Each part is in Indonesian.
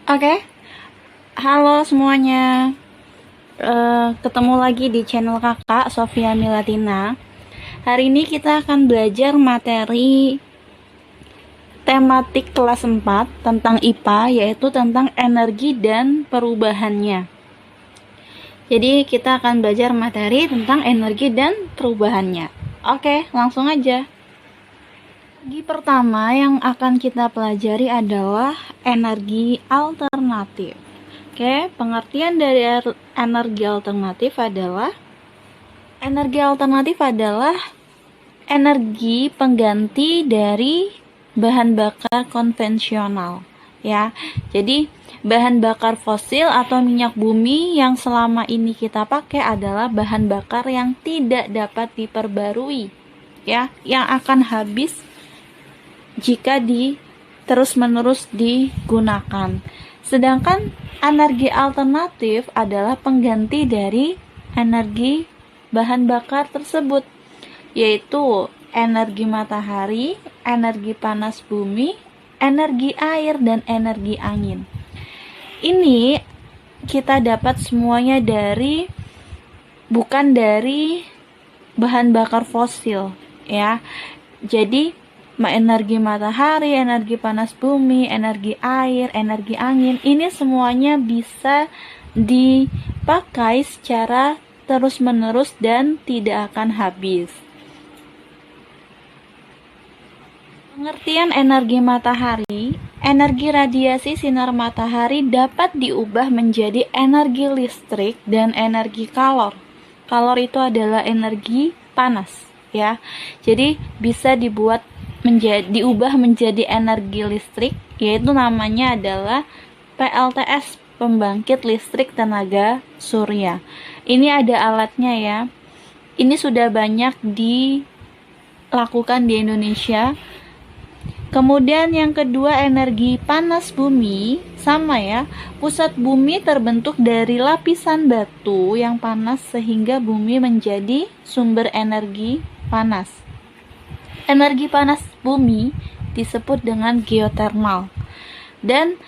Oke, halo semuanya. Ketemu lagi di channel kakak Sofia Milatina. Hari ini kita akan belajar materi tematik kelas 4 tentang IPA, yaitu tentang energi dan perubahannya. Jadi kita akan belajar materi tentang energi dan perubahannya. Oke, langsung aja. Energi pertama yang akan kita pelajari adalah energi alternatif. Oke, pengertian dari energi alternatif adalah energi pengganti dari bahan bakar konvensional, ya. Jadi bahan bakar fosil atau minyak bumi yang selama ini kita pakai adalah bahan bakar yang tidak dapat diperbarui, ya, yang akan habis jika terus-menerus digunakan. Sedangkan energi alternatif adalah pengganti dari energi bahan bakar tersebut, yaitu energi matahari, energi panas bumi, energi air, dan energi angin. Ini kita dapat semuanya bukan dari bahan bakar fosil, ya. Jadi energi matahari, energi panas bumi, energi air, energi angin, ini semuanya bisa dipakai secara terus-menerus dan tidak akan habis. Pengertian energi matahari, energi radiasi sinar matahari dapat diubah menjadi energi listrik dan energi kalor. Kalor itu adalah energi panas, ya. Jadi bisa diubah menjadi energi listrik, yaitu namanya adalah PLTS, pembangkit listrik tenaga surya. Ini ada alatnya, ya. Ini sudah banyak dilakukan di Indonesia. Kemudian yang kedua, energi panas bumi, sama ya. Pusat bumi terbentuk dari lapisan batu yang panas sehingga bumi menjadi sumber energi panas. Energi panas bumi disebut dengan geotermal. Dan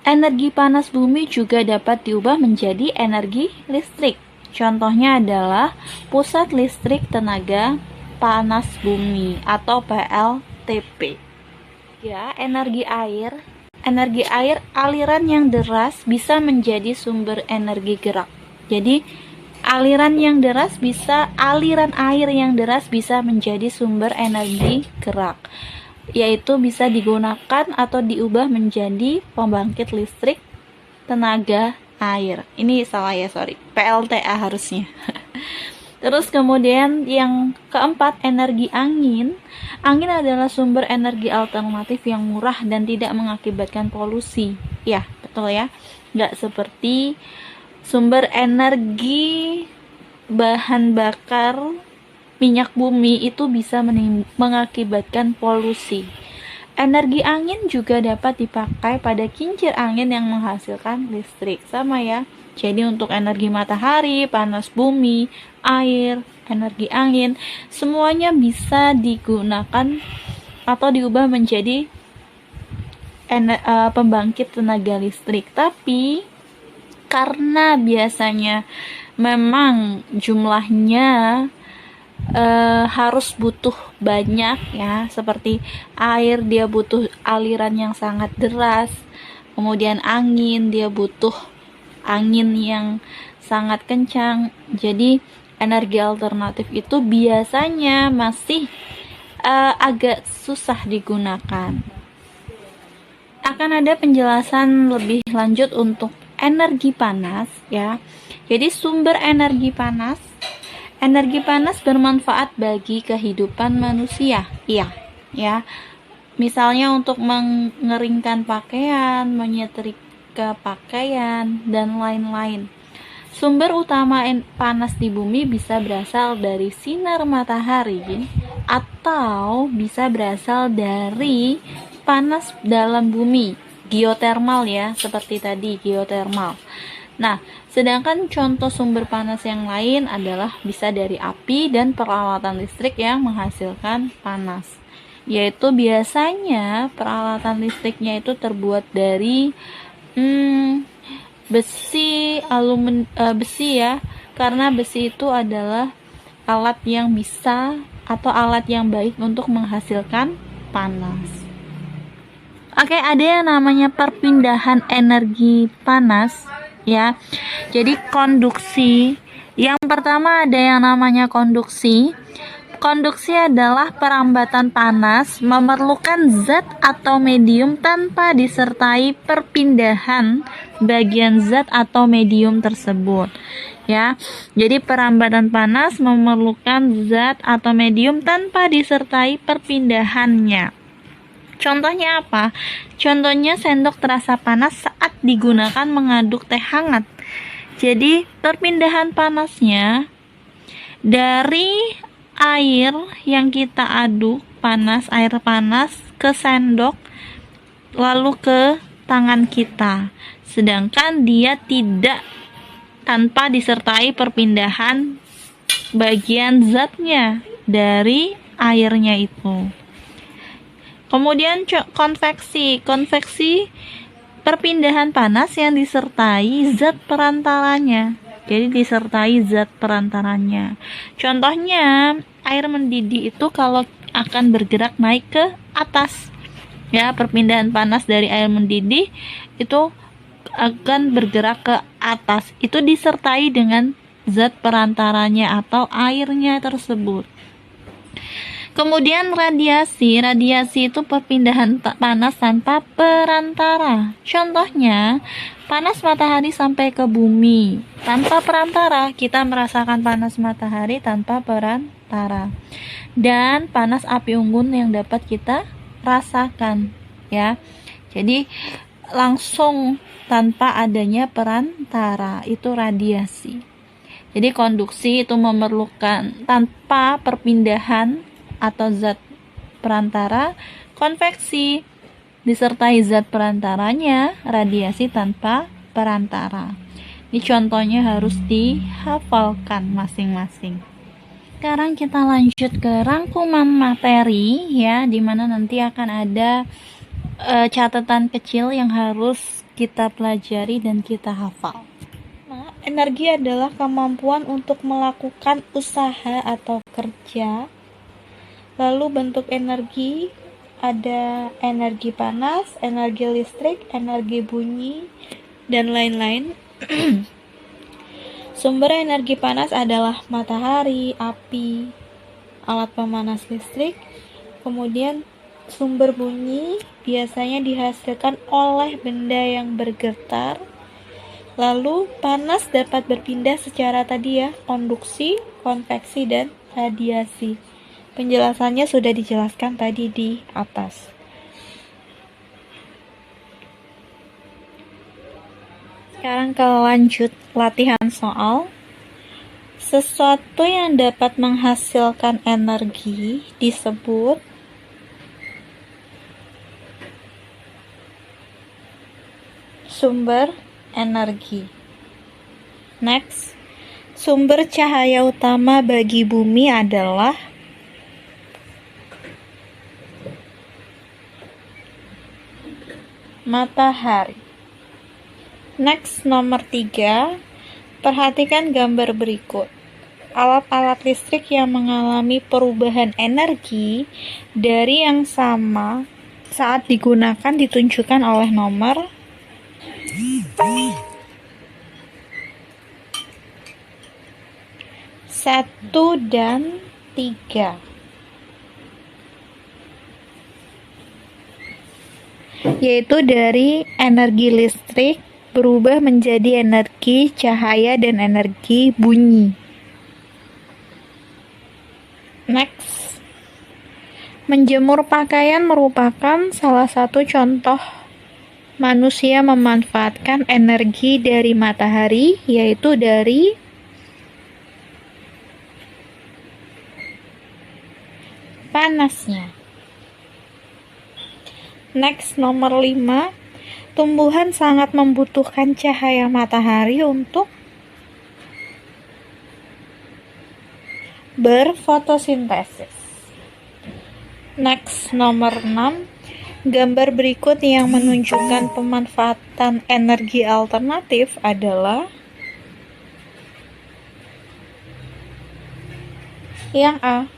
energi panas bumi juga dapat diubah menjadi energi listrik. Contohnya adalah pusat listrik tenaga panas bumi atau PLTP. Ya, energi air. Energi air aliran yang deras bisa menjadi sumber energi gerak. Jadi aliran air yang deras bisa menjadi sumber energi gerak, yaitu bisa digunakan atau diubah menjadi pembangkit listrik tenaga air. Ini salah ya, PLTA harusnya. Terus kemudian yang keempat, energi angin. Angin adalah sumber energi alternatif yang murah dan tidak mengakibatkan polusi. Ya, betul ya. Nggak seperti sumber energi bahan bakar minyak bumi itu bisa mengakibatkan polusi. Energi angin juga dapat dipakai pada kincir angin yang menghasilkan listrik. Sama ya. Jadi untuk energi matahari, panas bumi, air, energi angin, semuanya bisa digunakan atau diubah menjadi pembangkit tenaga listrik. Tapi karena biasanya memang jumlahnya harus butuh banyak, ya, seperti air dia butuh aliran yang sangat deras, kemudian angin dia butuh angin yang sangat kencang. Jadi energi alternatif itu biasanya masih agak susah digunakan. Akan ada penjelasan lebih lanjut untuk energi panas, ya. Jadi sumber energi panas bermanfaat bagi kehidupan manusia. Iya, ya. Misalnya untuk mengeringkan pakaian, menyetrika pakaian, dan lain-lain. Sumber utama panas di bumi bisa berasal dari sinar matahari atau bisa berasal dari panas dalam bumi, geotermal ya, seperti tadi geotermal. Nah, sedangkan contoh sumber panas yang lain adalah bisa dari api dan peralatan listrik yang menghasilkan panas. Yaitu biasanya peralatan listriknya itu terbuat dari Besi, besi ya, karena besi itu adalah alat yang bisa atau alat yang baik untuk menghasilkan panas. Oke, ada yang namanya perpindahan energi panas ya. Jadi konduksi. Yang pertama ada yang namanya konduksi. Konduksi adalah perambatan panas memerlukan zat atau medium tanpa disertai perpindahan bagian zat atau medium tersebut. Ya. Jadi perambatan panas memerlukan zat atau medium tanpa disertai perpindahannya. Contohnya apa? Contohnya sendok terasa panas saat digunakan mengaduk teh hangat. Jadi perpindahan panasnya dari air yang kita aduk panas, air panas ke sendok lalu ke tangan kita, sedangkan dia tidak tanpa disertai perpindahan bagian zatnya dari airnya itu. Kemudian konveksi perpindahan panas yang disertai zat perantaranya. Jadi disertai zat perantaranya. Contohnya, air mendidih itu kalau akan bergerak naik ke atas. Ya, perpindahan panas dari air mendidih itu akan bergerak ke atas. Itu disertai dengan zat perantaranya atau airnya tersebut. Kemudian radiasi itu perpindahan panas tanpa perantara. Contohnya, panas matahari sampai ke bumi tanpa perantara. Kita merasakan panas matahari tanpa perantara. Dan panas api unggun yang dapat kita rasakan, ya. Jadi langsung tanpa adanya perantara, itu radiasi. Jadi konduksi itu memerlukan tanpa perpindahan atau zat perantara. Konveksi disertai zat perantaranya, radiasi tanpa perantara. Ini contohnya harus dihafalkan masing-masing. Sekarang kita lanjut ke rangkuman materi ya, dimana nanti akan ada catatan kecil yang harus kita pelajari dan kita hafal. Nah, energi adalah kemampuan untuk melakukan usaha atau kerja. Lalu bentuk energi ada energi panas, energi listrik, energi bunyi, dan lain-lain. Sumber energi panas adalah matahari, api, alat pemanas listrik. Kemudian sumber bunyi biasanya dihasilkan oleh benda yang bergetar. Lalu panas dapat berpindah secara tadi ya, konduksi, konveksi, dan radiasi. Penjelasannya sudah dijelaskan tadi di atas. Sekarang kita lanjut latihan soal. Sesuatu yang dapat menghasilkan energi disebut sumber energi. Next, sumber cahaya utama bagi bumi adalah matahari. Next, nomor 3. Perhatikan gambar berikut. Alat-alat listrik yang mengalami perubahan energi dari yang sama saat digunakan ditunjukkan oleh nomor 1 dan 3. Yaitu dari energi listrik berubah menjadi energi cahaya dan energi bunyi. Next, menjemur pakaian merupakan salah satu contoh manusia memanfaatkan energi dari matahari, yaitu dari panasnya. Next, nomor 5. Tumbuhan sangat membutuhkan cahaya matahari untuk berfotosintesis. Next, nomor 6. Gambar berikut yang menunjukkan pemanfaatan energi alternatif adalah yang A.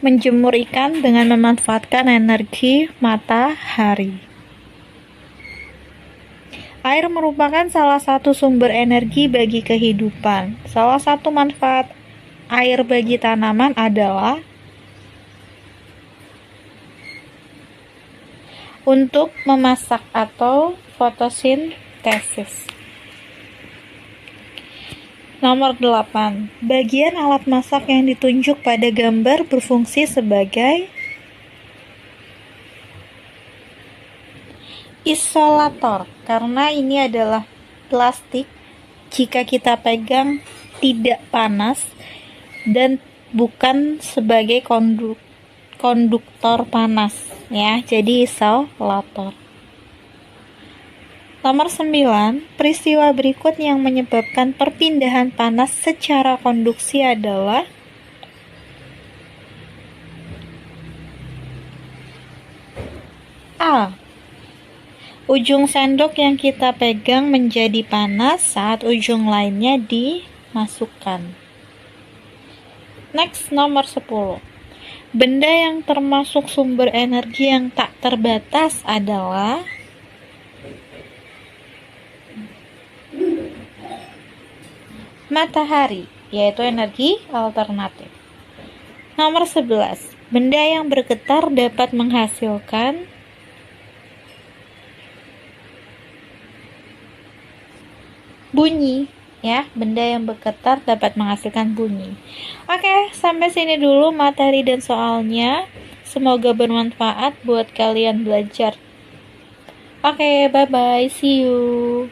Menjemur ikan dengan memanfaatkan energi matahari. Air merupakan salah satu sumber energi bagi kehidupan. Salah satu manfaat air bagi tanaman adalah untuk memasak atau fotosintesis. Nomor 8. Bagian alat masak yang ditunjuk pada gambar berfungsi sebagai isolator, karena ini adalah plastik. Jika kita pegang tidak panas dan bukan sebagai konduktor panas, ya. Jadi isolator. Nomor 9, peristiwa berikut yang menyebabkan perpindahan panas secara konduksi adalah A. Ujung sendok yang kita pegang menjadi panas saat ujung lainnya dimasukkan. Next, nomor 10. Benda yang termasuk sumber energi yang tak terbatas adalah matahari, yaitu energi alternatif. Nomor 11. Benda yang bergetar dapat menghasilkan bunyi, ya. Benda yang bergetar dapat menghasilkan bunyi. Oke, sampai sini dulu materi dan soalnya. Semoga bermanfaat buat kalian belajar. Oke, bye-bye, see you.